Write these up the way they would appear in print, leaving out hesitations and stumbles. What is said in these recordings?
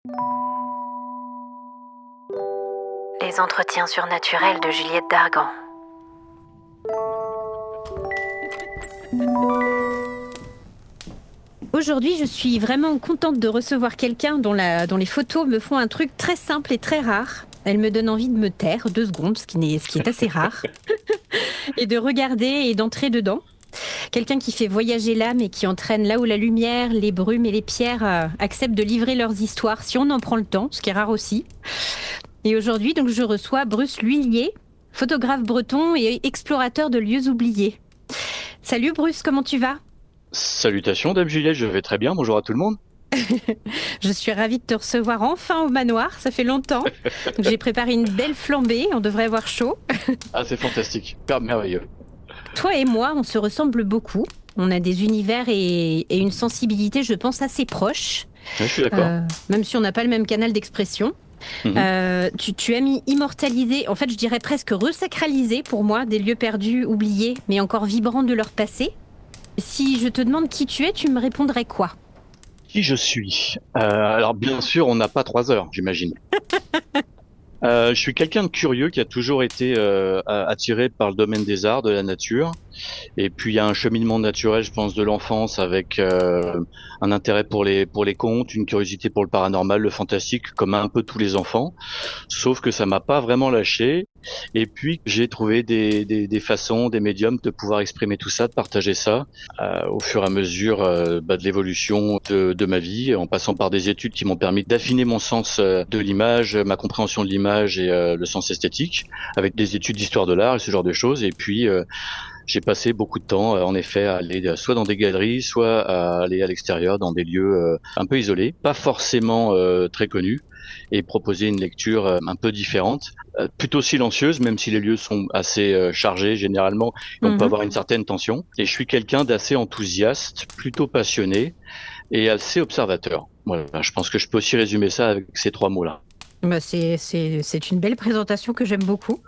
Les entretiens surnaturels de Juliette Dargan. Aujourd'hui, je suis vraiment contente de recevoir quelqu'un dont les photos me font un truc très simple et très rare. Elle me donne envie de me taire 2 secondes, ce qui est assez rare, et de regarder et d'entrer dedans. Quelqu'un qui fait voyager l'âme et qui entraîne là où la lumière, les brumes et les pierres acceptent de livrer leurs histoires, si on en prend le temps, ce qui est rare aussi. Et aujourd'hui, donc, je reçois Bruce L'Huillier, photographe breton et explorateur de lieux oubliés. Salut Bruce, comment tu vas ? Salutations, Dame Juliette, je vais très bien. Bonjour à tout le monde. Je suis ravie de te recevoir enfin au manoir, ça fait longtemps. Donc, j'ai préparé une belle flambée, on devrait avoir chaud. Ah, c'est fantastique, merveilleux. Toi et moi, on se ressemble beaucoup. On a des univers et une sensibilité, je pense, assez proches. Ouais, je suis d'accord. Même si on n'a pas le même canal d'expression. Tu aimes immortaliser, en fait, je dirais presque resacraliser pour moi des lieux perdus, oubliés, mais encore vibrants de leur passé. Si je te demande qui tu es, tu me répondrais quoi ? Qui je suis? Alors, bien sûr, on n'a pas 3 heures, j'imagine. Je suis quelqu'un de curieux qui a toujours été attiré par le domaine des arts, de la nature. Et puis il y a un cheminement naturel, je pense, de l'enfance avec un intérêt pour les contes, une curiosité pour le paranormal, le fantastique, comme un peu tous les enfants. Sauf que ça m'a pas vraiment lâché. Et puis j'ai trouvé des façons, des médiums de pouvoir exprimer tout ça, de partager ça au fur et à mesure de l'évolution de ma vie, en passant par des études qui m'ont permis d'affiner mon sens de l'image, ma compréhension de l'image et le sens esthétique, avec des études d'histoire de l'art et ce genre de choses. Et puis j'ai passé beaucoup de temps, en effet, à aller soit dans des galeries, soit à aller à l'extérieur, dans des lieux un peu isolés, pas forcément très connus, et proposer une lecture un peu différente, plutôt silencieuse, même si les lieux sont assez chargés généralement, et on peut avoir une certaine tension. Et je suis quelqu'un d'assez enthousiaste, plutôt passionné, et assez observateur. Voilà, je pense que je peux aussi résumer ça avec ces 3 mots-là. Bah c'est une belle présentation que j'aime beaucoup.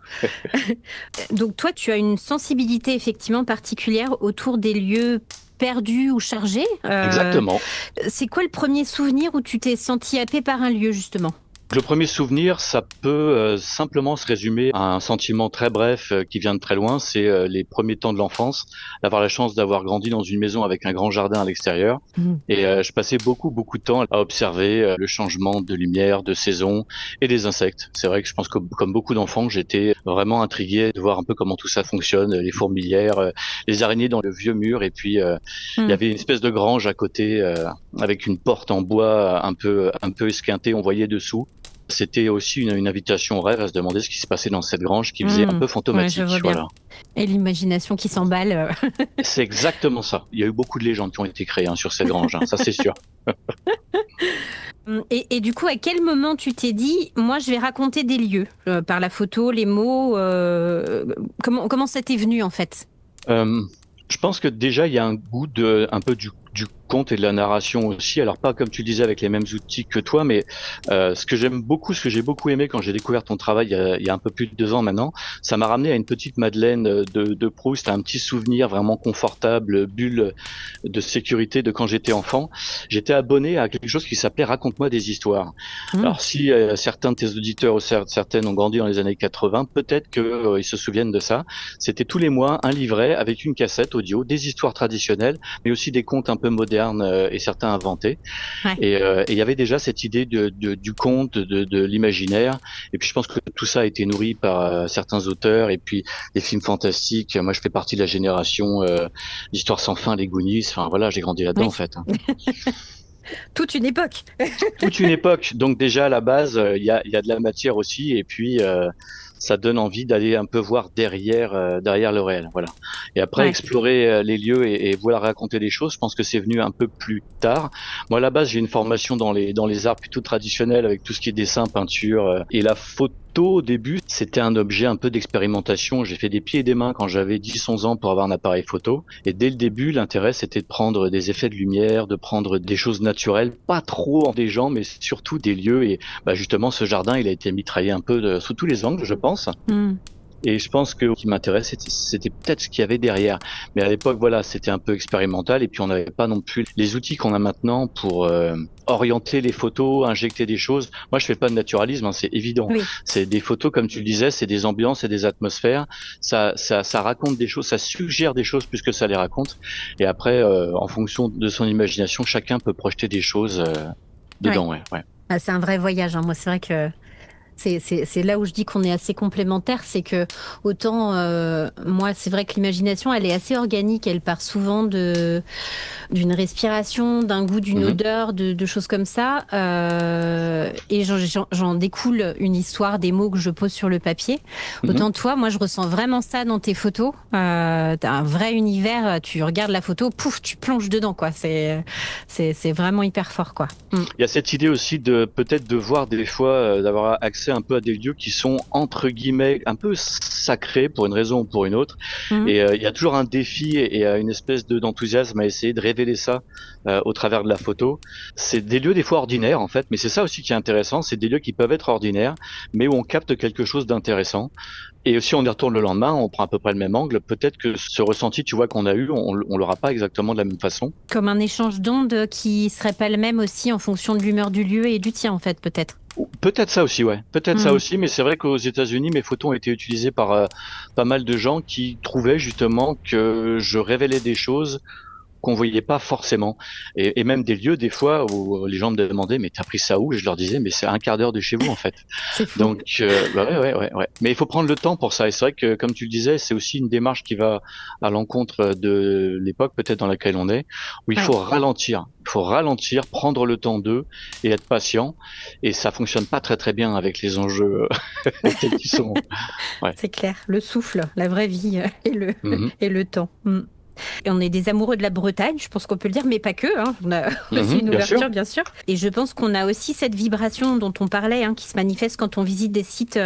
Donc toi, tu as une sensibilité effectivement particulière autour des lieux perdus ou chargés. Exactement. C'est quoi le premier souvenir où tu t'es senti happé par un lieu justement ? Le premier souvenir, ça peut simplement se résumer à un sentiment très bref qui vient de très loin. C'est les premiers temps de l'enfance, d'avoir la chance d'avoir grandi dans une maison avec un grand jardin à l'extérieur. Et je passais beaucoup de temps à observer le changement de lumière, de saison et des insectes. C'est vrai que je pense que comme beaucoup d'enfants, j'étais vraiment intrigué de voir un peu comment tout ça fonctionne, les fourmilières, les araignées dans le vieux mur. Et puis il y avait une espèce de grange à côté avec une porte en bois un peu esquintée, on voyait dessous. C'était aussi une invitation au rêve à se demander ce qui se passait dans cette grange qui faisait un peu fantomatique. Ouais, je vois bien. Voilà. Et l'imagination qui s'emballe. C'est exactement ça. Il y a eu beaucoup de légendes qui ont été créées sur cette grange, ça c'est sûr. Et du coup, à quel moment tu t'es dit, moi je vais raconter des lieux par la photo, les mots, comment ça t'est venu en fait ? Je pense que déjà il y a un goût un peu du conte et de la narration aussi. Alors pas comme tu disais avec les mêmes outils que toi, mais ce que j'ai beaucoup aimé quand j'ai découvert ton travail il y a un peu plus de 2 ans maintenant, ça m'a ramené à une petite Madeleine de Proust, à un petit souvenir vraiment confortable, bulle de sécurité de quand j'étais enfant. J'étais abonné à quelque chose qui s'appelait Raconte-moi des histoires. Alors si certains de tes auditeurs ou certaines ont grandi dans les années 80, peut-être que ils se souviennent de ça. C'était tous les mois un livret avec une cassette audio, des histoires traditionnelles, mais aussi des contes un peu modernes et certains inventés. Ouais. Et il y avait déjà cette idée du conte, de l'imaginaire. Et puis je pense que tout ça a été nourri par certains auteurs et puis des films fantastiques. Moi, je fais partie de la génération d'Histoire sans fin, les Goonies. Enfin voilà, j'ai grandi là-dedans en fait. Toute une époque. Toute une époque. Donc déjà à la base, il y a de la matière aussi. Et puis ça donne envie d'aller un peu voir derrière le réel, voilà. Et après explorer les lieux et vouloir raconter des choses, je pense que c'est venu un peu plus tard. Moi à la base j'ai une formation dans les arts plutôt traditionnels avec tout ce qui est dessin, peinture et la photo. Au début, c'était un objet un peu d'expérimentation. J'ai fait des pieds et des mains quand j'avais 10-11 ans pour avoir un appareil photo. Et dès le début, l'intérêt, c'était de prendre des effets de lumière, de prendre des choses naturelles, pas trop des gens, mais surtout des lieux. Et justement, ce jardin, il a été mitraillé un peu sous tous les angles, je pense. Et je pense que ce qui m'intéresse, c'était peut-être ce qu'il y avait derrière. Mais à l'époque, voilà, c'était un peu expérimental et puis on n'avait pas non plus les outils qu'on a maintenant pour orienter les photos, injecter des choses. Moi, je fais pas de naturalisme, hein, c'est évident. Oui. C'est des photos, comme tu le disais, c'est des ambiances, c'est des atmosphères. Ça raconte des choses, ça suggère des choses plus que ça les raconte. Et après, en fonction de son imagination, chacun peut projeter des choses Ouais. dedans. Ouais, ouais. Ah, c'est un vrai voyage, hein. Moi, c'est vrai que c'est là où je dis qu'on est assez complémentaires, c'est que autant moi, c'est vrai que l'imagination, elle est assez organique, elle part souvent d'une respiration, d'un goût, d'une Mhm, odeur, de choses comme ça, et j'en découle une histoire, des mots que je pose sur le papier. mhm. Autant toi, moi, je ressens vraiment ça dans tes photos. T'as un vrai univers, tu regardes la photo, pouf, tu plonges dedans, quoi. C'est vraiment hyper fort, quoi. Il y a cette idée aussi de peut-être de voir des fois, d'avoir accès un peu à des lieux qui sont entre guillemets un peu sacrés pour une raison ou pour une autre. Mhm. Et il y a toujours un défi et une espèce d'enthousiasme à essayer de révéler ça au travers de la photo. C'est des lieux des fois ordinaires en fait, mais c'est ça aussi qui est intéressant. C'est des lieux qui peuvent être ordinaires, mais où on capte quelque chose d'intéressant. Et si on y retourne le lendemain, on prend à peu près le même angle. Peut-être que ce ressenti, tu vois, qu'on a eu, on l'aura pas exactement de la même façon. Comme un échange d'ondes qui serait pas le même aussi en fonction de l'humeur du lieu et du tien, en fait, peut-être. Peut-être ça aussi, ouais. Peut-être ça Mhm. aussi, mais c'est vrai qu'aux États-Unis, mes photos ont été utilisées par pas mal de gens qui trouvaient justement que je révélais des choses qu'on voyait pas forcément. Et même des lieux, des fois, où les gens me demandaient, mais t'as pris ça où? Et je leur disais, mais c'est à 1/4 d'heure de chez vous, en fait. C'est fou. Donc, bah ouais, ouais, ouais, ouais. Mais il faut prendre le temps pour ça. Et c'est vrai que, comme tu le disais, c'est aussi une démarche qui va à l'encontre de l'époque peut-être dans laquelle on est, où il Ouais, faut ralentir. Il faut ralentir, prendre le temps d'eux et être patient. Et ça fonctionne pas très très bien avec les enjeux tels qu'ils sont. Ouais. c'est clair. Le souffle, la vraie vie Mhm. et le temps. Et on est des amoureux de la Bretagne, je pense qu'on peut le dire, mais pas que, hein. On a aussi Mhm, une bien sûr. ouverture, bien sûr. Et je pense qu'on a aussi cette vibration dont on parlait, hein, qui se manifeste quand on visite des sites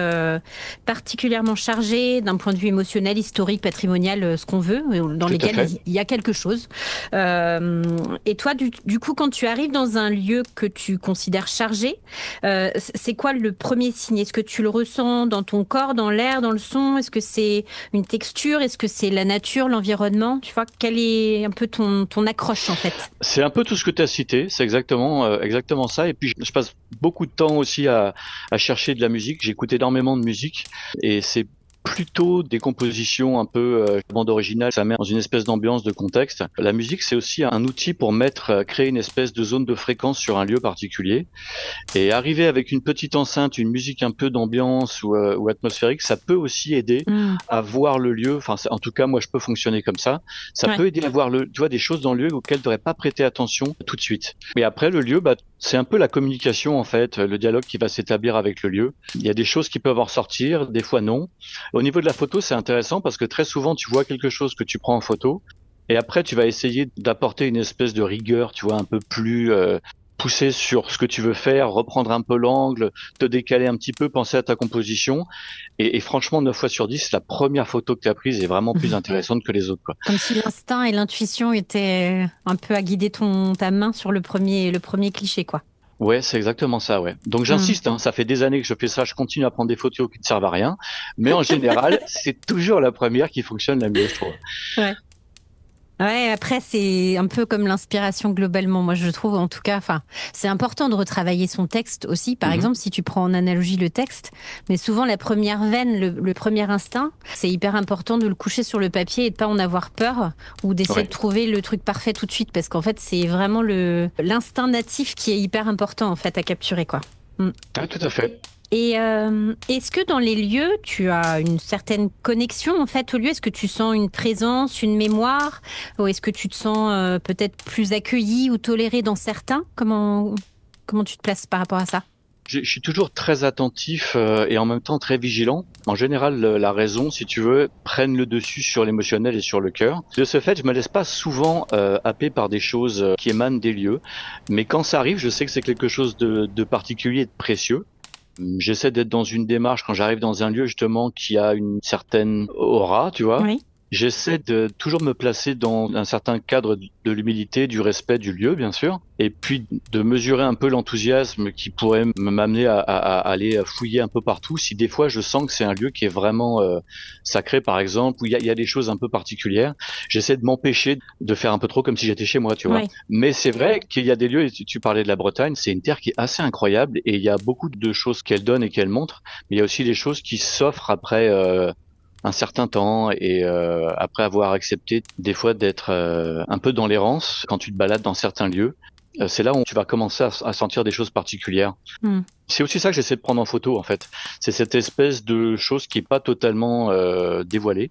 particulièrement chargés d'un point de vue émotionnel, historique, patrimonial, ce qu'on veut, dans Tout à lesquels fait. il y a quelque chose. Et toi, du coup, quand tu arrives dans un lieu que tu considères chargé, c'est quoi le premier signe? Est-ce que tu le ressens dans ton corps, dans l'air, dans le son? Est-ce que c'est une texture? Est-ce que c'est la nature, l'environnement? Tu vois, quel est un peu ton accroche en fait? C'est un peu tout ce que tu as cité, c'est exactement ça. Et puis je passe beaucoup de temps aussi à chercher de la musique. J'écoute énormément de musique et c'est plutôt des compositions un peu bande originale. Ça met dans une espèce d'ambiance, de contexte. La musique, c'est aussi un outil pour créer une espèce de zone de fréquence sur un lieu particulier. Et arriver avec une petite enceinte, une musique un peu d'ambiance ou atmosphérique, ça peut aussi aider Hmm. à voir le lieu. Enfin, en tout cas, moi, je peux fonctionner comme ça. Ça Ouais, peut aider à voir tu vois, des choses dans le lieu auxquelles tu n'aurais pas prêté attention tout de suite. Mais après, le lieu, bah, c'est un peu la communication, en fait, le dialogue qui va s'établir avec le lieu. Il y a des choses qui peuvent en ressortir, des fois non. Au niveau de la photo, c'est intéressant parce que très souvent, tu vois quelque chose que tu prends en photo. Et après, tu vas essayer d'apporter une espèce de rigueur, tu vois, un peu plus pousser sur ce que tu veux faire, reprendre un peu l'angle, te décaler un petit peu, penser à ta composition. Et franchement, 9 fois sur 10, la première photo que tu as prise est vraiment plus intéressante que les autres, quoi. comme si l'instinct et l'intuition étaient un peu à guider ta main sur le premier cliché, quoi. Ouais, c'est exactement ça, ouais. Donc Hmm. j'insiste, hein, ça fait des années que je fais ça, je continue à prendre des photos qui ne servent à rien, mais en général, c'est toujours la première qui fonctionne la mieux, je trouve. Ouais. Ouais, après, c'est un peu comme l'inspiration globalement. Moi, je trouve, en tout cas, enfin, c'est important de retravailler son texte aussi. Par Mhm. exemple, si tu prends en analogie le texte, mais souvent, la première veine, le premier instinct, c'est hyper important de le coucher sur le papier et de pas en avoir peur ou d'essayer de Ouais, trouver le truc parfait tout de suite parce qu'en fait, c'est vraiment l'instinct natif qui est hyper important, en fait, à capturer, quoi. Mm. ah, tout à fait. Et est-ce que dans les lieux, tu as une certaine connexion en fait au lieu? Est-ce que tu sens une présence, une mémoire? Ou est-ce que tu te sens peut-être plus accueilli ou toléré dans certains? Comment tu te places par rapport à ça? Je suis toujours très attentif et en même temps très vigilant. En général, la raison, si tu veux, prenne le dessus sur l'émotionnel et sur le cœur. De ce fait, je me laisse pas souvent happer par des choses qui émanent des lieux. Mais quand ça arrive, je sais que c'est quelque chose de particulier et de précieux. J'essaie d'être dans une démarche quand j'arrive dans un lieu justement qui a une certaine aura, tu vois. Oui. J'essaie de toujours me placer dans un certain cadre de l'humilité, du respect du lieu, bien sûr, et puis de mesurer un peu l'enthousiasme qui pourrait m'amener à aller fouiller un peu partout. Si des fois je sens que c'est un lieu qui est vraiment sacré, par exemple, où il y a des choses un peu particulières, j'essaie de m'empêcher de faire un peu trop comme si j'étais chez moi, tu vois. Ouais. Mais c'est vrai qu'il y a des lieux, et tu parlais de la Bretagne, c'est une terre qui est assez incroyable, et il y a beaucoup de choses qu'elle donne et qu'elle montre, mais il y a aussi des choses qui s'offrent après un certain temps et après avoir accepté des fois d'être un peu dans l'errance quand tu te balades dans certains lieux, c'est là où tu vas commencer à sentir des choses particulières. Hmm. C'est aussi ça que j'essaie de prendre en photo en fait. C'est cette espèce de chose qui est pas totalement dévoilée.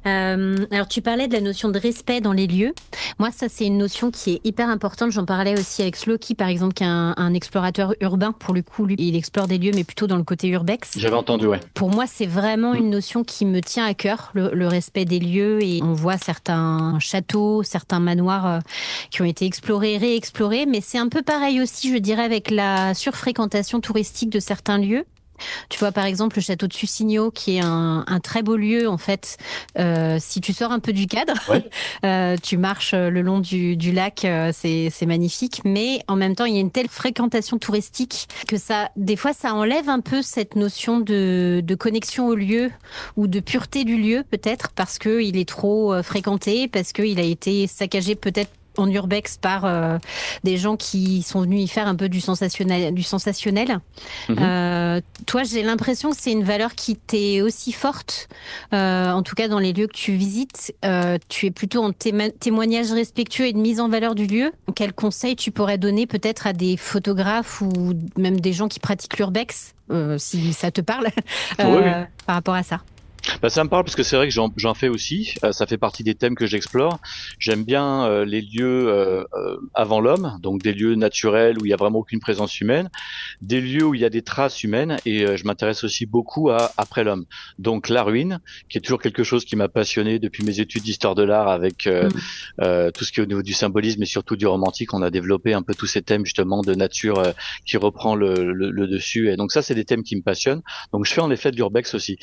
Alors, tu parlais de la notion de respect dans les lieux. Moi, ça, c'est une notion qui est hyper importante. J'en parlais aussi avec Sloki, par exemple, qui est un explorateur urbain. Pour le coup, lui, il explore des lieux, mais plutôt dans le côté urbex. J'avais entendu, ouais. Pour moi, c'est vraiment une notion qui me tient à cœur, le respect des lieux. Et on voit certains châteaux, certains manoirs qui ont été explorés, réexplorés. Mais c'est un peu pareil aussi, je dirais, avec la surfréquentation touristique de certains lieux. Tu vois, par exemple, le château de Sucigno, qui est un très beau lieu, en fait. Si tu sors un peu du cadre, Ouais. tu marches le long du lac, c'est magnifique. Mais en même temps, il y a une telle fréquentation touristique que ça, des fois, ça enlève un peu cette notion de connexion au lieu ou de pureté du lieu, peut-être, parce que il est trop fréquenté, parce qu'il a été saccagé peut-être en urbex par des gens qui sont venus y faire un peu du sensationnel, du sensationnel. Mhm. Toi, j'ai l'impression que c'est une valeur qui t'est aussi forte, en tout cas dans les lieux que tu visites. Tu es plutôt en témoignage respectueux et de mise en valeur du lieu. Quels conseils tu pourrais donner peut-être à des photographes ou même des gens qui pratiquent l'urbex, si ça te parle, Oui, oui. par rapport à ça? Bah, ça me parle parce que c'est vrai que j'en fais aussi. Ça fait partie des thèmes que j'explore. J'aime bien les lieux avant l'homme, donc des lieux naturels où il y a vraiment aucune présence humaine, des lieux où il y a des traces humaines, et je m'intéresse aussi beaucoup à après l'homme. Donc la ruine, qui est toujours quelque chose qui m'a passionné depuis mes études d'histoire de l'art, avec Mm. tout ce qui est au niveau du symbolisme et surtout du romantique. On a développé un peu tous ces thèmes justement de nature qui reprend le dessus. Et donc ça, c'est des thèmes qui me passionnent. Donc je fais en effet de l'urbex aussi.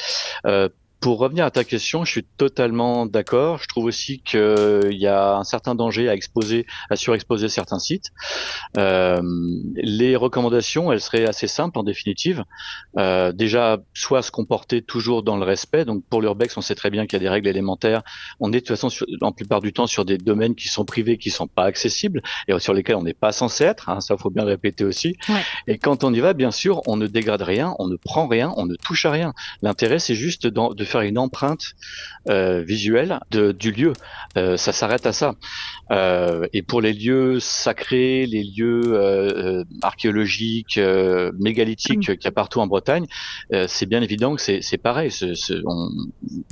Euh, pour revenir à ta question, je suis totalement d'accord. Je trouve aussi qu'il y a un certain danger à exposer, à surexposer certains sites. Euh, les recommandations, elles seraient assez simples en définitive. Déjà, soit se comporter toujours dans le respect. Donc pour l'urbex, on sait très bien qu'il y a des règles élémentaires. On est de toute façon, la plupart du temps, sur des domaines qui sont privés, qui sont pas accessibles et sur lesquels on n'est pas censé être. Hein, ça, faut bien le répéter aussi. Ouais. Et quand on y va, bien sûr, on ne dégrade rien, on ne prend rien, on ne touche à rien. L'intérêt, c'est juste de faire une empreinte visuelle du lieu. Ça s'arrête à ça. Et pour les lieux sacrés, les lieux archéologiques, mégalithiques qu'il y a partout en Bretagne, c'est bien évident que c'est pareil.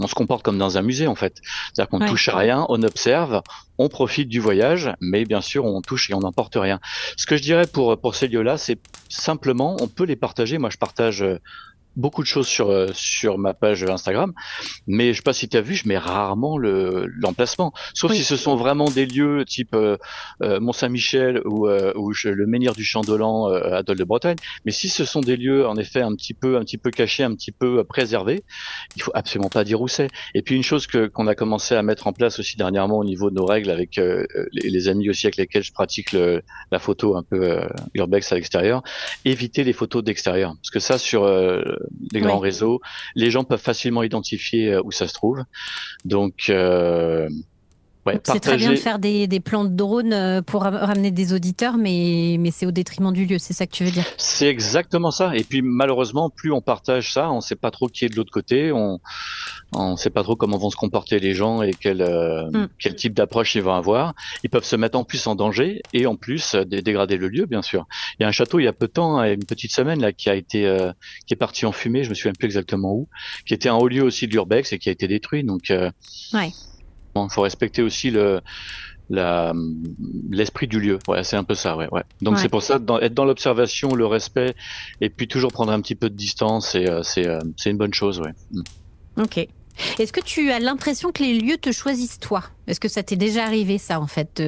On se comporte comme dans un musée en fait. C'est-à-dire qu'on Ouais. touche à rien, on observe, on profite du voyage, mais bien sûr on touche et on n'emporte rien. Ce que je dirais pour ces lieux-là, c'est simplement, on peut les partager. Moi, je partage beaucoup de choses sur ma page Instagram, mais je sais pas si tu as vu, je mets rarement l'emplacement, sauf si Oui. ce sont vraiment des lieux type Mont-Saint-Michel ou le menhir du Champ-Dolan à Dol de Bretagne. Mais si ce sont des lieux en effet un petit peu cachés, un petit peu préservés, il faut absolument pas dire où c'est. Et puis une chose qu'on a commencé à mettre en place aussi dernièrement au niveau de nos règles avec les amis aussi avec lesquels je pratique la photo un peu urbex à l'extérieur, éviter les photos d'extérieur, parce que ça sur les grands Ouais. réseaux, les gens peuvent facilement identifier où ça se trouve. Donc, ouais, Donc, c'est très bien de partager. faire des plans de drone pour ramener des auditeurs, mais c'est au détriment du lieu, c'est ça que tu veux dire? C'est exactement ça. Et puis malheureusement, plus on partage ça, on sait pas trop qui est de l'autre côté, on sait pas trop comment vont se comporter les gens et Mm. quel type d'approche ils vont avoir. Ils peuvent se mettre en plus en danger et en plus dégrader le lieu, bien sûr. Il y a un château il y a peu de temps, une petite semaine là, qui est parti en fumée, je me souviens plus exactement où, qui était un haut lieu aussi de l'urbex et qui a été détruit. Donc, Ouais. bon, faut respecter aussi la l'esprit du lieu. Ouais, c'est un peu ça, ouais, ouais. Donc c'est Ouais. pour ça être dans l'observation, le respect, et puis toujours prendre un petit peu de distance, et c'est une bonne chose, ouais. Mm. Ok. Est-ce que tu as l'impression que les lieux te choisissent toi? Est-ce que ça t'est déjà arrivé ça en fait,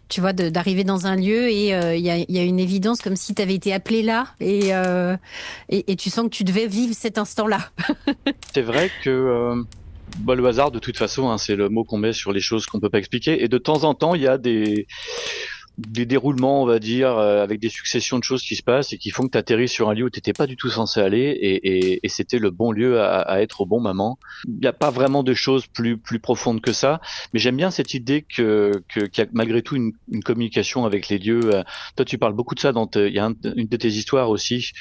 tu vois, d'arriver dans un lieu et il y a une évidence comme si tu avais été appelé là et tu sens que tu devais vivre cet instant-là. C'est vrai que Bah, le hasard, de toute façon, hein, c'est le mot qu'on met sur les choses qu'on peut pas expliquer. Et de temps en temps, il y a des déroulements, on va dire, avec des successions de choses qui se passent et qui font que tu atterris sur un lieu où tu n'étais pas du tout censé aller et c'était le bon lieu à être au bon moment. Il n'y a pas vraiment de choses plus profondes que ça, mais j'aime bien cette idée qu'il y a malgré tout une communication avec les lieux. Toi, tu parles beaucoup de ça il y a une de tes histoires aussi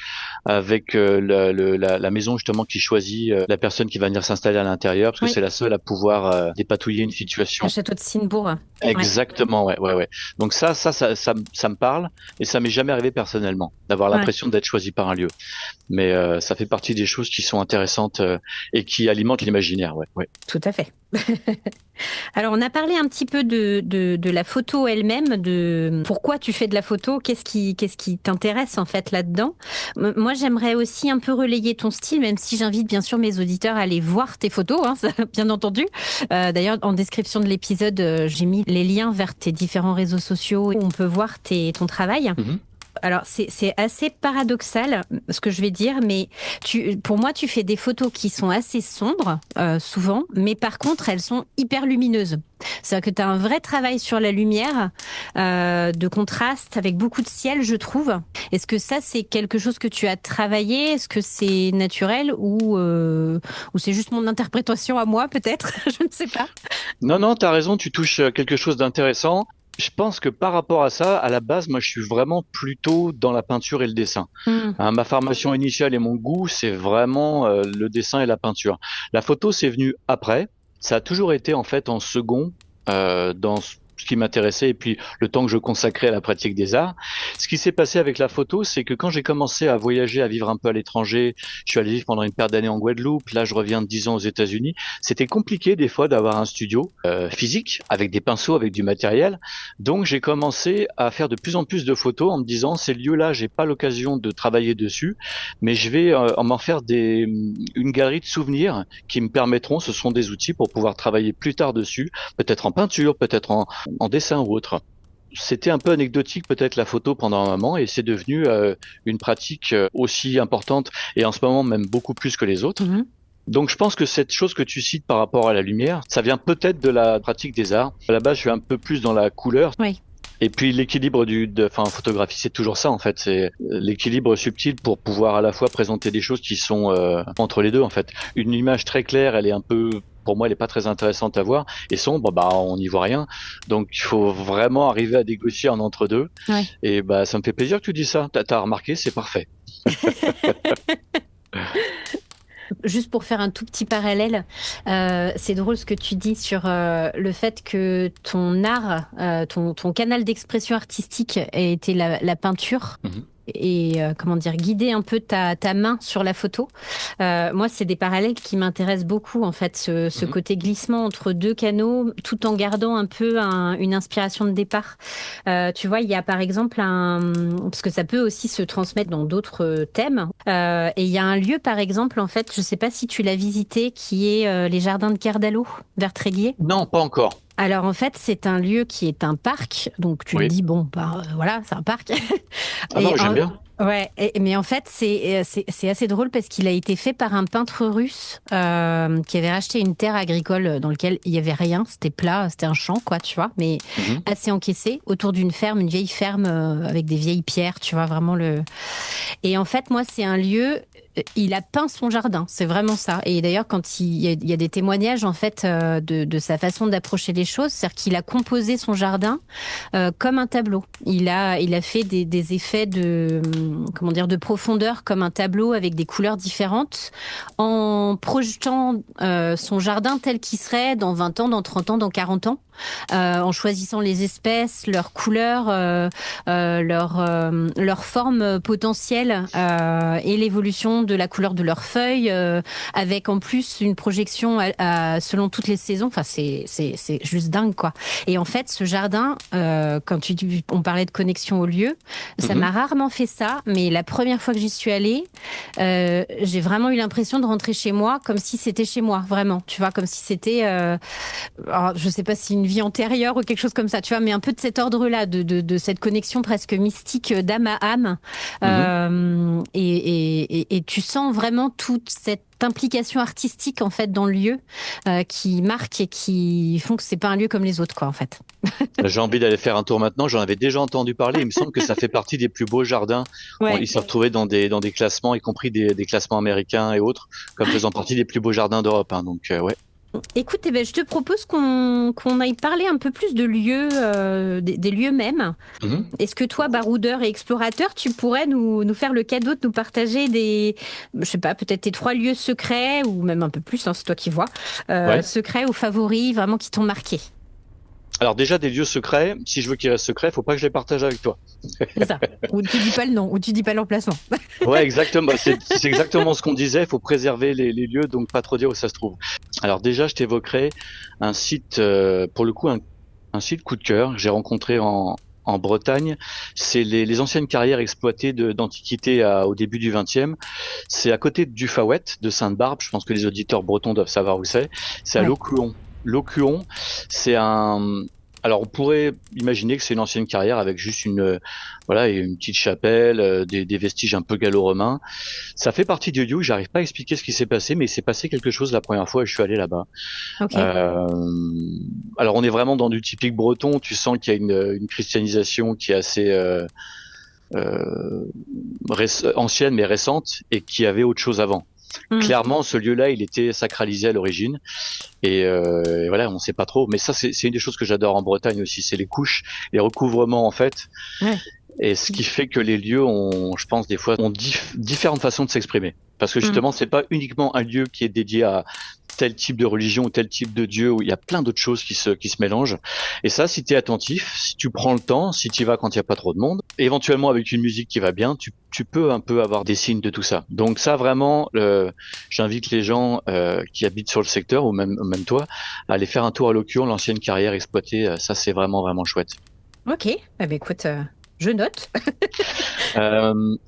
avec la maison justement qui choisit la personne qui va venir s'installer à l'intérieur parce que Oui, c'est la seule à pouvoir dépatouiller une le situation. château de Sinbourg. Ouais, Exactement, ouais, ouais, ouais. Donc ça me parle, et ça m'est jamais arrivé personnellement d'avoir ouais, l'impression d'être choisi par un lieu. Mais ça fait partie des choses qui sont intéressantes et qui alimentent l'imaginaire, ouais, ouais. tout à fait. Alors, on a parlé un petit peu de la photo elle-même, de pourquoi tu fais de la photo, qu'est-ce qui t'intéresse en fait là-dedans. Moi, j'aimerais aussi un peu relayer ton style, même si j'invite bien sûr mes auditeurs à aller voir tes photos, hein, ça, bien entendu. D'ailleurs, en description de l'épisode, j'ai mis les liens vers tes différents réseaux sociaux où on peut voir ton travail. Mhm. Alors, c'est assez paradoxal ce que je vais dire, mais pour moi, tu fais des photos qui sont assez sombres, souvent, mais par contre, elles sont hyper lumineuses. C'est-à-dire que tu as un vrai travail sur la lumière, de contraste, avec beaucoup de ciel, je trouve. Est-ce que ça, c'est quelque chose que tu as travaillé? Est-ce que c'est naturel ou c'est juste mon interprétation à moi, peut-être? Je ne sais pas. Non, non, t'as raison, tu touches quelque chose d'intéressant. Je pense que par rapport à ça, à la base, moi, je suis vraiment plutôt dans la peinture et le dessin. Hmm. Hein, ma formation initiale et mon goût, c'est vraiment le dessin et la peinture. La photo, c'est venu après. Ça a toujours été en fait en second dans ce qui m'intéressait et puis le temps que je consacrais à la pratique des arts. Ce qui s'est passé avec la photo, c'est que quand j'ai commencé à voyager, à vivre un peu à l'étranger, je suis allé vivre pendant une paire d'années en Guadeloupe, là je reviens de 10 ans aux États-Unis, c'était compliqué des fois d'avoir un studio physique avec des pinceaux, avec du matériel. Donc j'ai commencé à faire de plus en plus de photos en me disant ces lieux-là, j'ai pas l'occasion de travailler dessus, mais je vais m'en faire une galerie de souvenirs qui me permettront, ce sont des outils pour pouvoir travailler plus tard dessus, peut-être en peinture, peut-être en dessin ou autre. C'était un peu anecdotique peut-être la photo pendant un moment et c'est devenu une pratique aussi importante et en ce moment même beaucoup plus que les autres. Mhm. Donc je pense que cette chose que tu cites par rapport à la lumière, ça vient peut-être de la pratique des arts. À la base, je suis un peu plus dans la couleur. Oui. Et puis l'équilibre enfin, en photographie, c'est toujours ça en fait, c'est l'équilibre subtil pour pouvoir à la fois présenter des choses qui sont entre les deux en fait. Une image très claire, elle est un peu, pour moi, elle est pas très intéressante à voir, et sombre, bah on n'y voit rien. Donc il faut vraiment arriver à négocier en entre deux. Ouais. Et bah ça me fait plaisir que tu dis ça. T'as remarqué, c'est parfait. Juste pour faire un tout petit parallèle, c'est drôle ce que tu dis sur le fait que ton art, ton canal d'expression artistique ait été la peinture. Mhm. Et comment dire, guider un peu ta main sur la photo. Moi, c'est des parallèles qui m'intéressent beaucoup, en fait, ce Mhm. côté glissement entre deux canaux, tout en gardant un peu une inspiration de départ. Tu vois, il y a par exemple parce que ça peut aussi se transmettre dans d'autres thèmes. Et il y a un lieu, par exemple, en fait, je sais pas si tu l'as visité, qui est les jardins de Kerdalo, vers Tréguier. Non, pas encore. Alors en fait, c'est un lieu qui est un parc, donc tu te Oui. dis bon, bah voilà, c'est un parc. Ah non, Et mais j'aime bien. ouais, mais en fait, c'est assez drôle parce qu'il a été fait par un peintre russe qui avait racheté une terre agricole dans laquelle il y avait rien, c'était plat, c'était un champ quoi, tu vois, mais Mhm. assez encaissé autour d'une ferme, une vieille ferme avec des vieilles pierres, tu vois vraiment le. Et en fait, moi, c'est un lieu. Il a peint son jardin, c'est vraiment ça. Et d'ailleurs, quand il y a des témoignages en fait de sa façon d'approcher les choses, c'est-à-dire qu'il a composé son jardin comme un tableau. Il a fait des effets de comment dire de profondeur comme un tableau avec des couleurs différentes, en projetant son jardin tel qu'il serait dans 20 ans, dans 30 ans, dans 40 ans. En choisissant les espèces, leurs couleurs, leur forme potentielle et l'évolution de la couleur de leurs feuilles, avec en plus une projection selon toutes les saisons. Enfin, c'est juste dingue, quoi. Et en fait, ce jardin, quand on parlait de connexion au lieu, ça Mhm. m'a rarement fait ça, mais la première fois que j'y suis allée, j'ai vraiment eu l'impression de rentrer chez moi comme si c'était chez moi, vraiment. Tu vois, comme si c'était alors, je sais pas si une vie antérieure ou quelque chose comme ça, tu vois, mais un peu de cet ordre-là, de cette connexion presque mystique d'âme à âme. Mhm. et tu sens vraiment toute cette implication artistique en fait dans le lieu qui marque et qui font que c'est pas un lieu comme les autres quoi en fait. J'ai envie d'aller faire un tour maintenant. J'en avais déjà entendu parler. Il me semble que ça fait partie des plus beaux jardins. Ouais. Ils se retrouvent dans des classements, y compris des classements américains et autres, comme faisant partie des plus beaux jardins d'Europe. Hein. Donc, ouais. Écoute, eh ben, je te propose qu'on aille parler un peu plus de lieux, des lieux mêmes. Mhm. Est-ce que toi, baroudeur et explorateur, tu pourrais nous faire le cadeau de nous partager je sais pas, peut-être tes 3 lieux secrets, ou même un peu plus, hein, c'est toi qui vois, Ouais. secrets ou favoris, vraiment qui t'ont marqué. Alors déjà, des lieux secrets, si je veux qu'ils restent secrets, faut pas que je les partage avec toi. C'est ça. Ou tu dis pas le nom, ou tu dis pas l'emplacement. Ouais, exactement. C'est exactement ce qu'on disait. Il faut préserver les lieux, donc pas trop dire où ça se trouve. Alors déjà, je t'évoquerai un site, pour le coup, un site coup de cœur que j'ai rencontré en Bretagne. C'est les anciennes carrières exploitées d'Antiquité au début du XXe. C'est à côté du Fawet, de Sainte-Barbe. Je pense que les auditeurs bretons doivent savoir où c'est. C'est à Ouais. Locuon. Locuon, c'est un... Alors, on pourrait imaginer que c'est une ancienne carrière avec juste voilà, une petite chapelle, des vestiges un peu gallo-romains. Ça fait partie du lieu. J'arrive pas à expliquer ce qui s'est passé, mais il s'est passé quelque chose la première fois et je suis allé là-bas. Ok. Euh, alors, on est vraiment dans du typique breton. Tu sens qu'il y a une christianisation qui est assez euh, ancienne mais récente et qui avait autre chose avant. Hmm. Clairement, ce lieu-là, il était sacralisé à l'origine. Et voilà, on sait pas trop. Mais ça, c'est une des choses que j'adore en Bretagne aussi, c'est les couches, les recouvrements en fait. Ouais. Et ce qui fait que les lieux ont, je pense, des fois, ont différentes façons de s'exprimer. Parce que Hmm. justement, c'est pas uniquement un lieu qui est dédié à tel type de religion ou tel type de dieu, où il y a plein d'autres choses qui se mélangent. Et ça, si tu es attentif, si tu prends le temps, si tu y vas quand il n'y a pas trop de monde, éventuellement avec une musique qui va bien, tu peux un peu avoir des signes de tout ça. Donc ça, vraiment, j'invite les gens qui habitent sur le secteur, ou même toi, à aller faire un tour à Locuon, l'ancienne carrière exploitée. Ça, c'est vraiment, vraiment chouette. Ok. Eh ben, écoute, je note.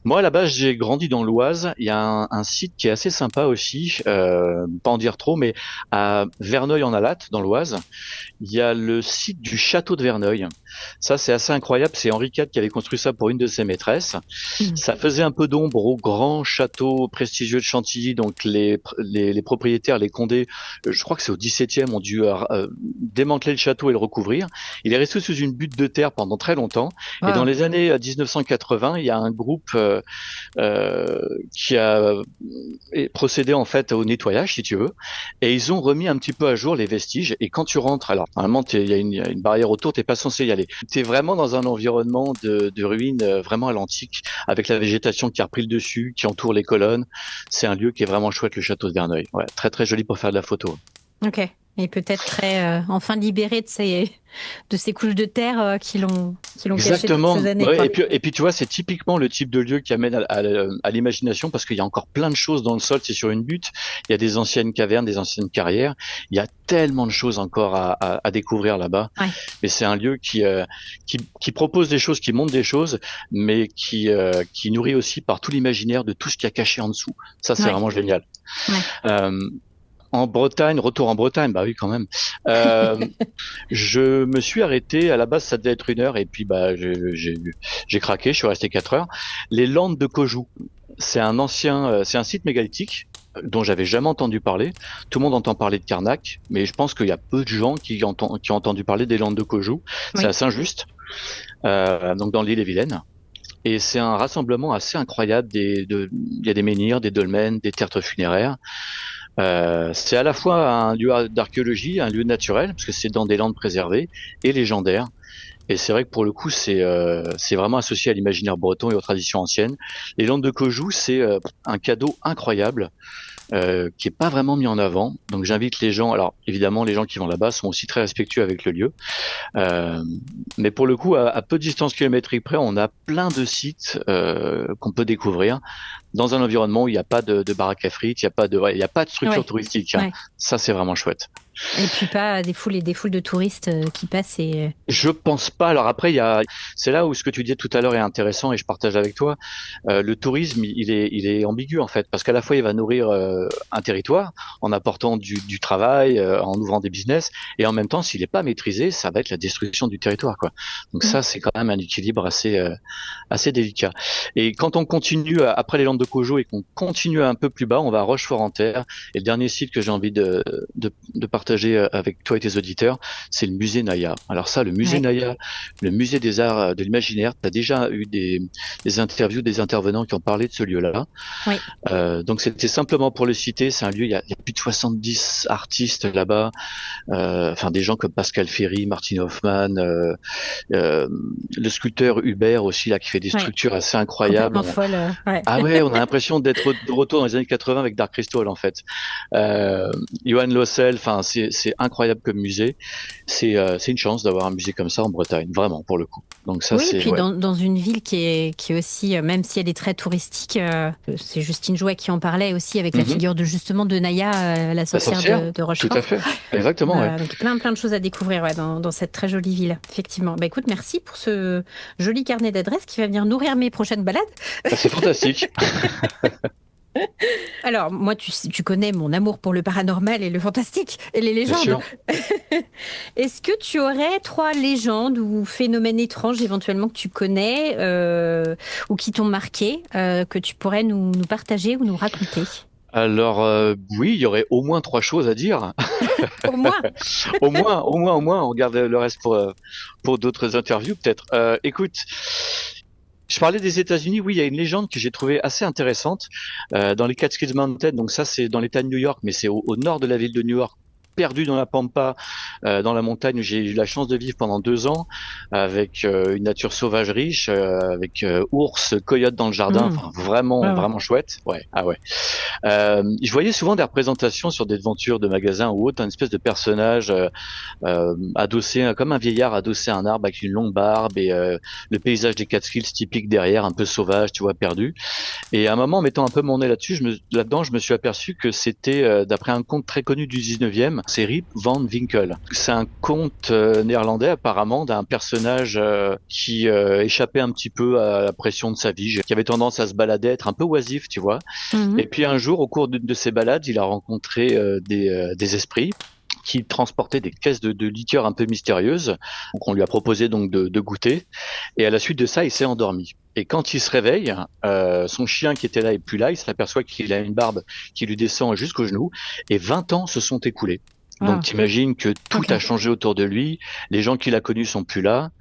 Moi, à la base, j'ai grandi dans l'Oise. Il y a un site qui est assez sympa aussi, pas en dire trop, mais à Verneuil-en-Alatte, dans l'Oise, il y a le site du château de Verneuil. Ça, c'est assez incroyable. C'est Henri IV qui avait construit ça pour une de ses maîtresses. Hmm. Ça faisait un peu d'ombre au grand château prestigieux de Chantilly. Donc, les propriétaires, les Condés, je crois que c'est au XVIIe, ont dû démanteler le château et le recouvrir. Il est resté sous une butte de terre pendant très longtemps. Et dans Wow. les années 1980, il y a un groupe qui a procédé en fait au nettoyage, si tu veux, et ils ont remis un petit peu à jour les vestiges. Et quand tu rentres, alors normalement il y a une barrière autour, t'es pas censé y aller. T'es vraiment dans un environnement de ruines vraiment à l'antique, avec la végétation qui a repris le dessus, qui entoure les colonnes. C'est un lieu qui est vraiment chouette, le château de Verneuil. Ouais, très très joli pour faire de la photo. Ok. Et peut-être très enfin libéré de ces couches de terre qui l'ont caché toutes Exactement. ces années, Ouais, quoi. et puis tu vois, c'est typiquement le type de lieu qui amène à l'imagination parce qu'il y a encore plein de choses dans le sol. C'est sur une butte. Il y a des anciennes cavernes, des anciennes carrières. Il y a tellement de choses encore à découvrir là-bas. Ouais. Mais c'est un lieu qui propose des choses, qui montre des choses, mais qui nourrit aussi par tout l'imaginaire de tout ce qu'il y a caché en dessous. Ça, c'est Ouais. vraiment génial. Ouais. Euh, En Bretagne, retour en Bretagne, bah oui quand même. Euh, je me suis arrêté, à la base ça devait être 1 heure et puis bah j'ai craqué, je suis resté 4 heures. Les Landes de Caujou, c'est un site mégalithique dont j'avais jamais entendu parler. Tout le monde entend parler de Carnac, mais je pense qu'il y a peu de gens qui ont entendu parler des Landes de Caujou. C'est Oui. à Saint-Just, donc dans l'île-et-Vilaine. Et c'est un rassemblement assez incroyable. Il y a des menhirs, des dolmens, des tertres funéraires. C'est à la fois un lieu d'archéologie, un lieu naturel, parce que c'est dans des landes préservées, et légendaire. Et c'est vrai que pour le coup, c'est vraiment associé à l'imaginaire breton et aux traditions anciennes. Les landes de Caujou, c'est un cadeau incroyable qui est pas vraiment mis en avant. Donc j'invite les gens. Alors évidemment, les gens qui vont là-bas sont aussi très respectueux avec le lieu. Euh, mais pour le coup, à peu de distance kilométrique près, on a plein de sites qu'on peut découvrir dans un environnement où il n'y a pas de baraque à frites, il n'y a pas de, ouais, il y a pas de structure Ouais. touristique. Hein. Ouais. Ça, c'est vraiment chouette. Et puis pas des foules et des foules de touristes qui passent et... Je pense pas. Alors après, c'est là où ce que tu disais tout à l'heure est intéressant et je partage avec toi. Le tourisme, il est ambigu en fait, parce qu'à la fois il va nourrir un territoire en apportant du travail, en ouvrant des business, et en même temps, s'il n'est pas maîtrisé, ça va être la destruction du territoire, quoi. Donc Mm. ça, c'est quand même un équilibre assez délicat. Et quand on continue après les Landes de Cojo et qu'on continue un peu plus bas, on va à Rochefort-en-Terre. Et le dernier site que j'ai envie de partager avec toi et tes auditeurs, c'est le musée Naya. Alors ça, le musée Ouais. Naya, le musée des arts de l'imaginaire, tu as déjà eu des interviews des intervenants qui ont parlé de ce lieu-là. Oui. Donc c'était simplement pour le citer, c'est un lieu, il y a plus de 70 artistes là-bas, enfin des gens comme Pascal Ferry, Martin Hoffman, le sculpteur Hubert aussi là qui fait des Ouais. structures assez incroyables. Complètement folle. Ouais. Ah ouais, on a l'impression d'être de retour dans les années 80 avec Dark Crystal en fait. Johan Lossel, enfin c'est incroyable comme musée. C'est une chance d'avoir un musée comme ça en Bretagne, vraiment pour le coup. Donc ça Oui, et c'est puis ouais. dans une ville qui est aussi, même si elle est très touristique, c'est Justine Jouet qui en parlait aussi avec la Mhm. figure de justement de Naya, la La sorcière sorcière, de tout à Rochefort. fait, exactement ouais. Donc plein de choses à découvrir ouais, dans cette très jolie ville, effectivement. Bah écoute, merci pour ce joli carnet d'adresses qui va venir nourrir mes prochaines balades. Ah, c'est fantastique. Alors moi, tu connais mon amour pour le paranormal et le fantastique et les Bien légendes. sûr. Est-ce que tu aurais 3 légendes ou phénomènes étranges éventuellement que tu connais ou qui t'ont marqué, que tu pourrais nous partager ou nous raconter? Alors oui, il y aurait au moins trois choses à dire. Au moins. Au moins, on garde le reste pour d'autres interviews peut-être. Écoute, je parlais des États-Unis. Oui, il y a une légende que j'ai trouvée assez intéressante dans les Catskills Mountains. Donc ça, c'est dans l'État de New York, mais c'est au nord de la ville de New York, perdu dans la pampa, dans la montagne où j'ai eu la chance de vivre pendant 2 ans, avec une nature sauvage riche, avec ours, coyotes dans le jardin. Mmh. Enfin, vraiment, Ouais, ouais. vraiment chouette. Ouais, ah ouais. Je voyais souvent des représentations sur des devantures de magasins ou autres, un espèce de personnage adossé, comme un vieillard adossé à un arbre avec une longue barbe et le paysage des Catskills typique derrière, un peu sauvage, tu vois, perdu. Et à un moment, en mettant un peu mon nez là-dessus, là-dedans, je me suis aperçu que c'était, d'après un conte très connu du 19e, c'est Rip Van Winkle. C'est un conte néerlandais apparemment d'un personnage qui échappait un petit peu à la pression de sa vie, qui avait tendance à se balader, être un peu oisif, tu vois. Mhm. Et puis un jour, au cours d'une de ses balades, il a rencontré des esprits qui transportaient des caisses de liqueurs un peu mystérieuses. Donc on lui a proposé donc de goûter. Et à la suite de ça, il s'est endormi. Et quand il se réveille, son chien qui était là est plus là. Il s'aperçoit qu'il a une barbe qui lui descend jusqu'aux genoux. Et 20 ans se sont écoulés. Donc Ah, t'imagines que tout ok. a changé autour de lui. Les gens qu'il a connus sont plus là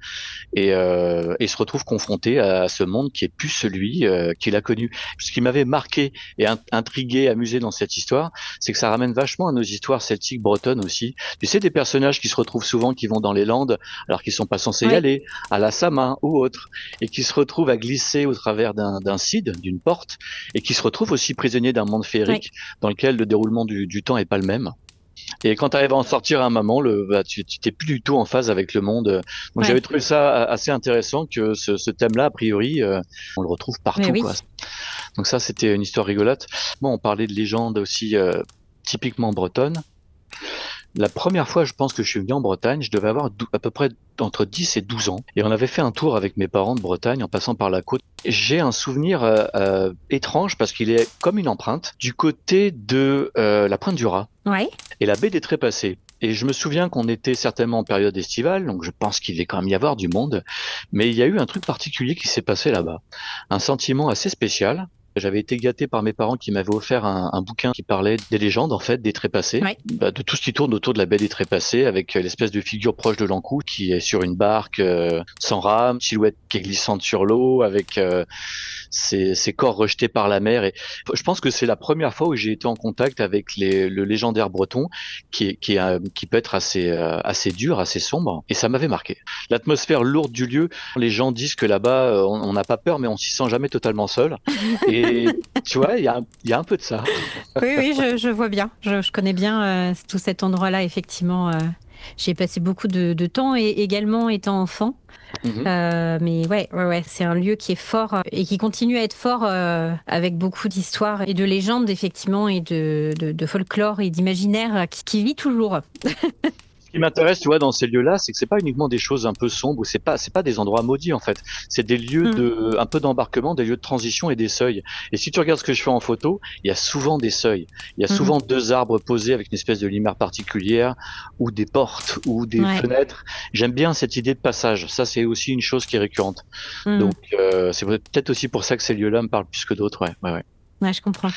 et se retrouve confronté à ce monde qui est plus celui qu'il a connu. Ce qui m'avait marqué et intrigué, amusé dans cette histoire, c'est que ça ramène vachement à nos histoires celtiques bretonnes aussi. Tu sais, des personnages qui se retrouvent souvent, qui vont dans les Landes alors qu'ils sont pas censés y Oui, aller, à la Samin ou autre, et qui se retrouvent à glisser au travers d'un cide, d'une porte, et qui se retrouvent aussi prisonniers d'un monde oui, féerique dans lequel le déroulement du temps est pas le même. Et quand tu arrives à en sortir à un moment, tu t'es plus du tout en phase avec le monde. Donc j'avais ouais. trouvé ça assez intéressant que ce thème-là, a priori, on le retrouve Mais partout, oui. quoi. Donc ça, c'était une histoire rigolote. Bon, on parlait de légendes aussi typiquement bretonnes. La première fois, je pense que je suis venu en Bretagne, je devais avoir à peu près entre 10 et 12 ans. Et on avait fait un tour avec mes parents de Bretagne en passant par la côte. J'ai un souvenir étrange parce qu'il est comme une empreinte du côté de la Pointe du Raz Ouais. et la baie des Trépassés. Et je me souviens qu'on était certainement en période estivale, donc je pense qu'il devait quand même y avoir du monde. Mais il y a eu un truc particulier qui s'est passé là-bas. Un sentiment assez spécial. J'avais été gâté par mes parents qui m'avaient offert un bouquin qui parlait des légendes, en fait, des Trépassés, Ouais. de tout ce qui tourne autour de la baie des Trépassés, avec l'espèce de figure proche de l'Ankou qui est sur une barque sans rame, silhouette qui est glissante sur l'eau, avec ses corps rejetés par la mer. Et je pense que c'est la première fois où j'ai été en contact avec le légendaire breton, qui peut être assez dur, assez sombre, et ça m'avait marqué. L'atmosphère lourde du lieu, les gens disent que là-bas, on n'a pas peur, mais on s'y sent jamais totalement seul. Et tu vois, il y a un peu de ça. Oui, oui, je vois bien. Je connais bien tout cet endroit-là, effectivement. J'ai passé beaucoup de temps et également étant enfant. Mhm. Mais ouais, c'est un lieu qui est fort et qui continue à être fort avec beaucoup d'histoires et de légendes, effectivement, et de folklore et d'imaginaire qui vit toujours. Ce qui m'intéresse, tu vois, dans ces lieux-là, c'est que c'est pas uniquement des choses un peu sombres, ou c'est pas des endroits maudits en fait. C'est des lieux Mm. un peu d'embarquement, des lieux de transition et des seuils. Et si tu regardes ce que je fais en photo, il y a souvent des seuils. Il y a Mm. souvent deux arbres posés avec une espèce de lumière particulière, ou des portes, ou des Ouais. fenêtres. J'aime bien cette idée de passage. Ça, c'est aussi une chose qui est récurrente. Mm. Donc, c'est peut-être aussi pour ça que ces lieux-là me parlent plus que d'autres. Ouais, ouais, ouais. Ouais, je comprends.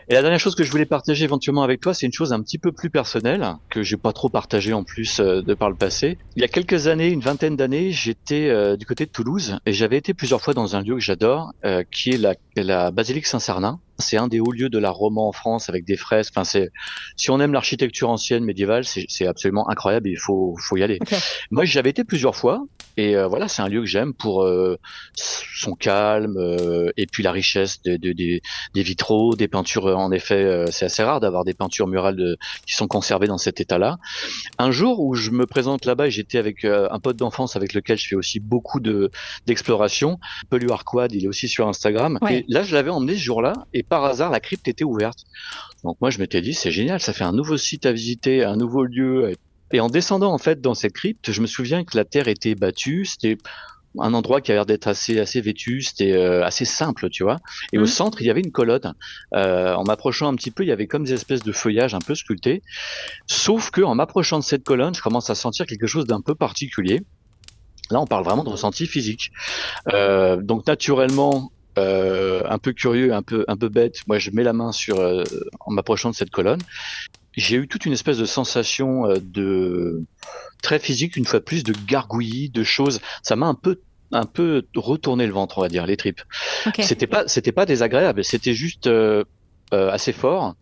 Et la dernière chose que je voulais partager éventuellement avec toi, c'est une chose un petit peu plus personnelle, que j'ai pas trop partagé en plus de par le passé. Il y a quelques années, une vingtaine d'années, j'étais du côté de Toulouse et j'avais été plusieurs fois dans un lieu que j'adore, qui est la basilique Saint-Cernin. C'est un des hauts lieux de l'art roman en France avec des fresques. Enfin, si on aime l'architecture ancienne médiévale, c'est absolument incroyable et il faut y aller. Ok. Moi, j'avais été plusieurs fois et voilà, c'est un lieu que j'aime pour son calme et puis la richesse des vitraux, des peintures. En effet, c'est assez rare d'avoir des peintures murales qui sont conservées dans cet état-là. Un jour où je me présente là-bas, et j'étais avec un pote d'enfance avec lequel je fais aussi beaucoup d'exploration. Pelu Arquad, il est aussi sur Instagram. Et Ouais. là, je l'avais emmené ce jour-là, et par hasard, la crypte était ouverte. Donc moi, je m'étais dit, c'est génial, ça fait un nouveau site à visiter, un nouveau lieu. Et en descendant en fait dans cette crypte, je me souviens que la terre était battue. C'était un endroit qui a l'air d'être assez vétuste et assez simple, tu vois. Et au Mm. centre, il y avait une colonne. En m'approchant un petit peu, il y avait comme des espèces de feuillages un peu sculptés. Sauf que en m'approchant de cette colonne, je commence à sentir quelque chose d'un peu particulier. Là, on parle vraiment de ressenti physique. Donc naturellement, un peu curieux, un peu bête, moi je mets la main en m'approchant de cette colonne. J'ai eu toute une espèce de sensation de très physique, une fois de plus, de gargouillis, de choses. Ça m'a un peu retourné le ventre, on va dire, les tripes. Ok. C'était pas désagréable, c'était juste assez fort,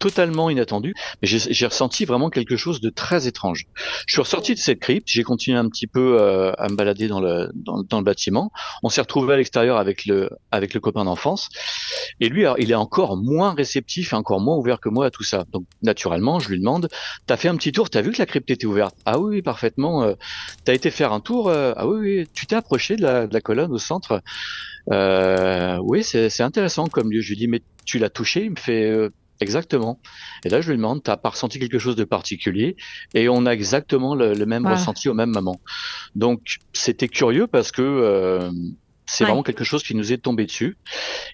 totalement inattendu, mais j'ai ressenti vraiment quelque chose de très étrange. Je suis ressorti de cette crypte, j'ai continué un petit peu à me balader dans le bâtiment. On s'est retrouvé à l'extérieur avec le copain d'enfance, et lui, alors, il est encore moins réceptif et encore moins ouvert que moi à tout ça. Donc, naturellement, je lui demande, t'as fait un petit tour, t'as vu que la crypte était ouverte? Ah oui, oui, parfaitement. T'as été faire un tour? Ah oui, oui. Tu t'es approché de la colonne au centre? Oui, c'est intéressant comme lieu. Je lui dis, mais tu l'as touché? Il me fait, exactement. Et là, je lui demande, t'as pas ressenti quelque chose de particulier? Et on a exactement le même Wow. ressenti au même moment. Donc, c'était curieux parce que c'est vraiment Ouais. quelque chose qui nous est tombé dessus.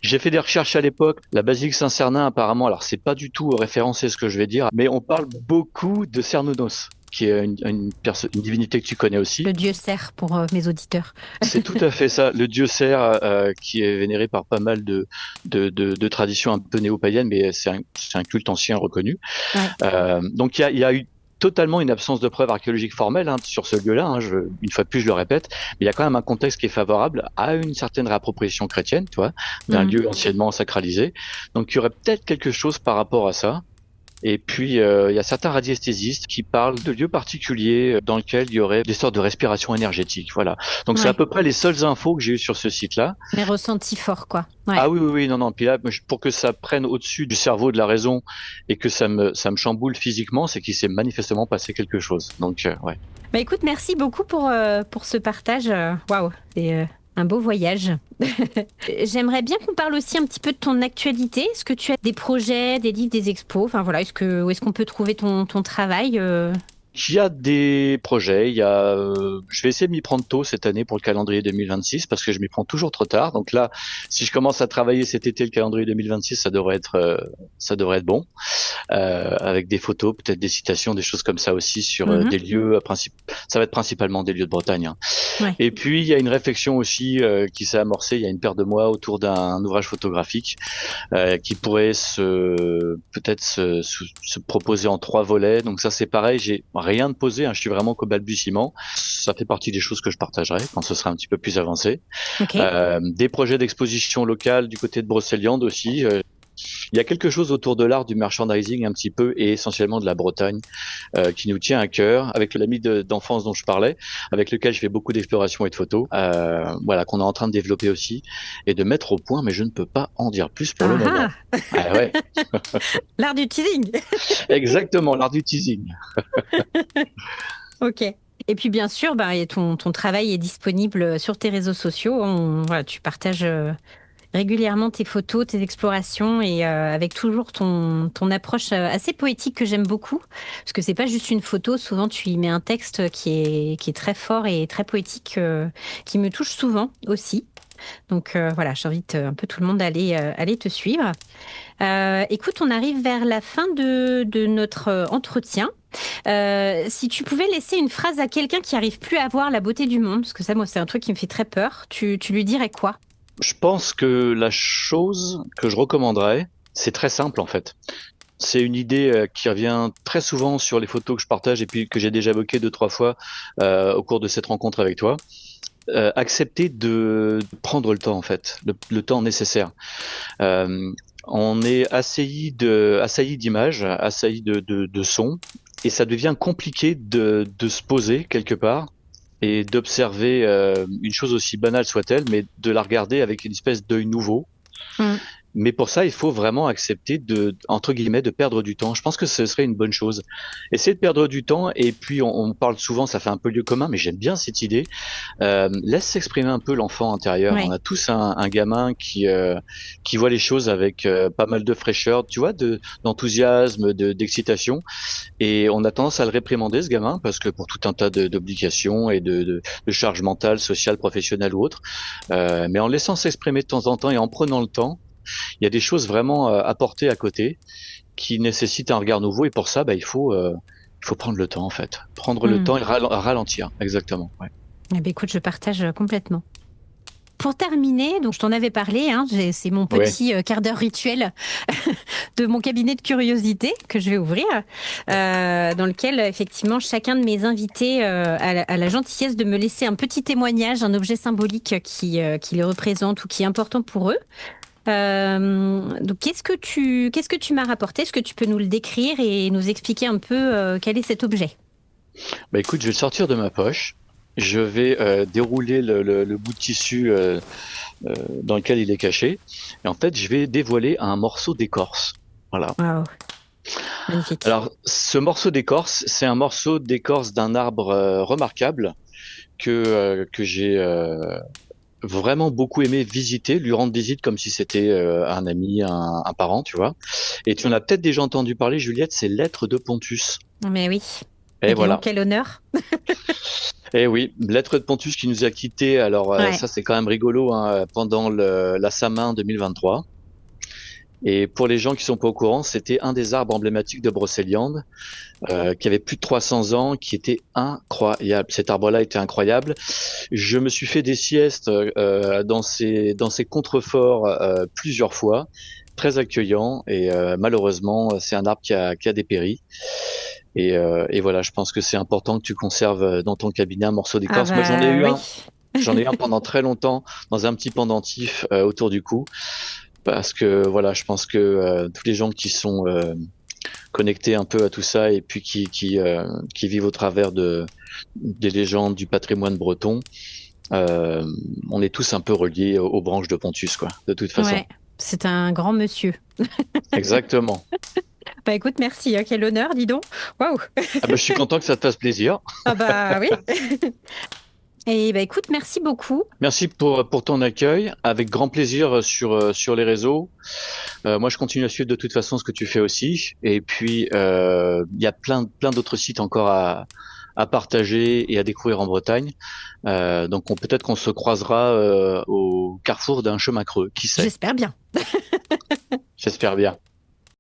J'ai fait des recherches à l'époque. La basilique Saint-Cernin, apparemment, alors c'est pas du tout référencé ce que je vais dire, mais on parle beaucoup de Cernunnos, qui est une divinité que tu connais aussi. Le dieu cerf pour mes auditeurs. C'est tout à fait ça, le dieu cerf qui est vénéré par pas mal de traditions un peu néo-païennes, mais c'est un culte ancien reconnu. Ouais. Donc il y a eu totalement une absence de preuves archéologiques formelles sur ce lieu-là. Une fois de plus, je le répète, mais il y a quand même un contexte qui est favorable à une certaine réappropriation chrétienne, tu vois, d'un Mm. lieu anciennement sacralisé. Donc il y aurait peut-être quelque chose par rapport à ça. Et puis, il y a certains radiesthésistes qui parlent de lieux particuliers dans lesquels il y aurait des sortes de respiration énergétique. Voilà. Donc, c'est à Ouais. peu près les seules infos que j'ai eues sur ce site-là. Mais ressenti fort, quoi. Ouais. Ah oui, oui, oui, non, non. Puis là, pour que ça prenne au-dessus du cerveau de la raison et que ça me chamboule physiquement, c'est qu'il s'est manifestement passé quelque chose. Donc, ouais. Bah écoute, merci beaucoup pour ce partage. Waouh, c'est un beau voyage. J'aimerais bien qu'on parle aussi un petit peu de ton actualité. Est-ce que tu as des projets, des livres, des expos? Enfin voilà, où est-ce qu'on peut trouver ton travail Il y a des projets, je vais essayer de m'y prendre tôt cette année pour le calendrier 2026 parce que je m'y prends toujours trop tard. Donc là, si je commence à travailler cet été le calendrier 2026, ça devrait être bon, avec des photos, peut-être des citations, des choses comme ça aussi sur Mhm. des lieux ça va être principalement des lieux de Bretagne, hein. Ouais. Et puis il y a une réflexion aussi qui s'est amorcée il y a une paire de mois autour d'un ouvrage photographique qui pourrait peut-être se proposer en 3 volets. Donc ça c'est pareil, j'ai rien de posé, hein, je suis vraiment qu'au balbutiement. Ça fait partie des choses que je partagerai quand ce sera un petit peu plus avancé. Ok. Des projets d'exposition locale du côté de Brocéliande aussi. Il y a quelque chose autour de l'art du merchandising un petit peu et essentiellement de la Bretagne qui nous tient à cœur avec l'ami d'enfance dont je parlais, avec lequel je fais beaucoup d'exploration et de photos, voilà, qu'on est en train de développer aussi et de mettre au point, mais je ne peux pas en dire plus pour le Ah moment. Ah ouais, l'art du teasing. exactement, l'art du teasing. Ok. Et puis bien sûr, bah, et ton travail est disponible sur tes réseaux sociaux. Voilà, tu partages régulièrement tes photos, tes explorations et avec toujours ton approche assez poétique que j'aime beaucoup. Parce que c'est pas juste une photo, souvent tu y mets un texte qui est très fort et très poétique, qui me touche souvent aussi. Donc voilà, j'invite un peu tout le monde à aller te suivre. Écoute, on arrive vers la fin de notre entretien. Si tu pouvais laisser une phrase à quelqu'un qui arrive plus à voir la beauté du monde, parce que ça, moi, c'est un truc qui me fait très peur, tu lui dirais quoi? Je pense que la chose que je recommanderais, c'est très simple en fait. C'est une idée qui revient très souvent sur les photos que je partage et puis que j'ai déjà évoqué deux, trois fois au cours de cette rencontre avec toi. Accepter de prendre le temps en fait, le temps nécessaire. Euh, on est assailli d'images, assailli de sons, et ça devient compliqué de se poser quelque part et d'observer une chose aussi banale soit-elle, mais de la regarder avec une espèce d'œil nouveau. Mm. Mais pour ça, il faut vraiment accepter entre guillemets, de perdre du temps. Je pense que ce serait une bonne chose. Essayer de perdre du temps, et puis on parle souvent, ça fait un peu lieu commun, mais j'aime bien cette idée. Laisse s'exprimer un peu l'enfant intérieur. On Ouais. a tous un gamin qui voit les choses avec pas mal de fraîcheur, tu vois, d'enthousiasme, d'excitation, et on a tendance à le réprimander, ce gamin, parce que pour tout un tas d'obligations et de charges mentales, sociales, professionnelles ou autres. Mais en laissant s'exprimer de temps en temps et en prenant le temps, il y a des choses vraiment à porter à côté qui nécessitent un regard nouveau, et pour ça, il faut prendre le temps en fait, prendre le Mm. temps et ralentir, exactement. Ouais. Eh ben, écoute, je partage complètement. Pour terminer, donc je t'en avais parlé, hein, c'est mon Ouais. petit quart d'heure rituel de mon cabinet de curiosité que je vais ouvrir, dans lequel effectivement chacun de mes invités a la gentillesse de me laisser un petit témoignage, un objet symbolique qui les représente ou qui est important pour eux. Donc qu'est-ce que tu m'as rapporté? Est-ce que tu peux nous le décrire et nous expliquer un peu quel est cet objet? Bah écoute, je vais le sortir de ma poche. Je vais dérouler le bout de tissu dans lequel il est caché. Et en fait, je vais dévoiler un morceau d'écorce. Voilà. Waouh, magnifique. Alors, ce morceau d'écorce, c'est un morceau d'écorce d'un arbre remarquable que j'ai vraiment beaucoup aimé visiter, lui rendre visite comme si c'était un ami, un parent, tu vois. Et tu en as peut-être déjà entendu parler, Juliette, c'est l'être de Pontus. Mais oui. Et Et dis donc, voilà. quel honneur. Eh oui, l'être de Pontus qui nous a quittés. Alors Ouais. ça c'est quand même rigolo hein, pendant la Samin 2023. Et pour les gens qui sont pas au courant, c'était un des arbres emblématiques de Brocéliande, qui avait plus de 300 ans, qui était incroyable. Cet arbre-là était incroyable. Je me suis fait des siestes dans ces contreforts plusieurs fois, très accueillant. Et malheureusement, c'est un arbre qui a dépéri. Et voilà, je pense que c'est important que tu conserves dans ton cabinet un morceau Ah d'écorce. Moi, j'en ai bah eu oui. un. J'en ai eu un pendant très longtemps dans un petit pendentif autour du cou, parce que voilà, je pense que tous les gens qui sont connectés un peu à tout ça et puis qui vivent au travers des légendes du patrimoine breton, euh, on est tous un peu reliés aux branches de Pontus, quoi, de toute façon. Ouais. C'est un grand monsieur. Exactement. Bah écoute, merci, hein, quel honneur, dis donc. Waouh. Ah ben, je suis content que ça te fasse plaisir. Ah bah oui. Et bah écoute, merci beaucoup. Merci pour ton accueil, avec grand plaisir sur les réseaux. Moi, je continue à suivre de toute façon ce que tu fais aussi. Et puis, il y a plein d'autres sites encore à partager et à découvrir en Bretagne. Donc, peut-être qu'on se croisera au carrefour d'un chemin creux. Qui sait? J'espère bien. J'espère bien.